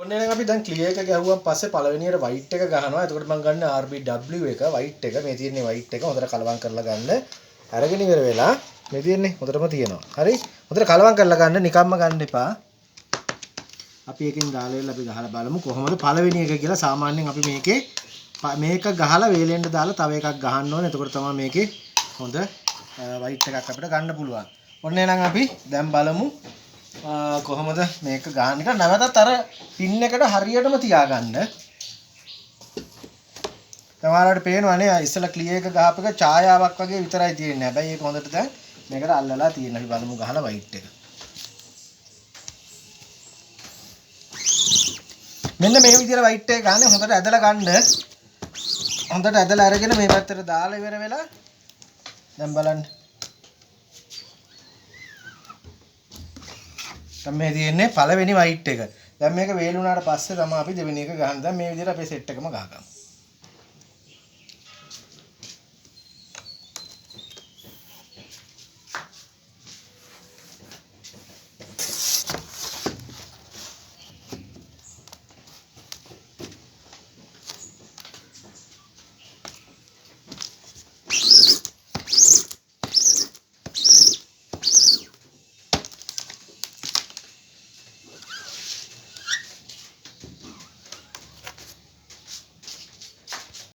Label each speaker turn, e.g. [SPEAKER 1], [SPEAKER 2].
[SPEAKER 1] ඔන්න එහෙනම් අපි දැන් ක්ලියර් එක ගැහුවාන් පස්සේ පළවෙනියට white එක ගහනවා. එතකොට මම ගන්න RBW එක white එක. මේ තියෙන්නේ white එක. හොඳට කලවම් කරලා ගන්න. අරගෙන ඉවර වෙලා මේ තියෙන්නේ හොඳටම තියෙනවා. හරි? හොඳට කලවම් කරලා ගන්න. නිකම්ම ගන්න එපා. අපි එකකින් දාලා ඉල්ල අපි ගහලා බලමු කොහොමද පළවෙනි එක කියලා. සාමාන්‍යයෙන් අපි මේකේ මේක ගහලා වේලෙන්ද දාලා තව එකක් ගහන්න ඕනේ. එතකොට තමයි මේකේ හොඳ white එකක් අපිට ගන්න පුළුවන්. ඔන්න එහෙනම් අපි දැන් බලමු කොහොමද මේක ගන්න එක. නැවතත් අර පින් එකට හරියටම තියාගන්න. තමාලට පේනවනේ ඉස්සලා ක්ලියර් එක ගහප එක ඡායාවක් වගේ විතරයි තියෙන්නේ. හැබැයි ඒක හොඳට දැන් මේකට අල්ලලා තියෙනවා. අපි බලමු ගහලා white එක. මෙන්න මේ විදිහට white එක ගන්න හොඳට ඇදලා ගන්න. හොඳට ඇදලා අරගෙන මේ පැත්තට දාලා ඉවර වෙලා දැන් බලන්න. දැන් මේ තියෙන්නේ පළවෙනි white එක. දැන් මේක වේලුණාට පස්සේ තමයි අපි දෙවෙනි එක ගහන්න. දැන් මේ විදිහට අපේ සෙට් එකම ගහගමු.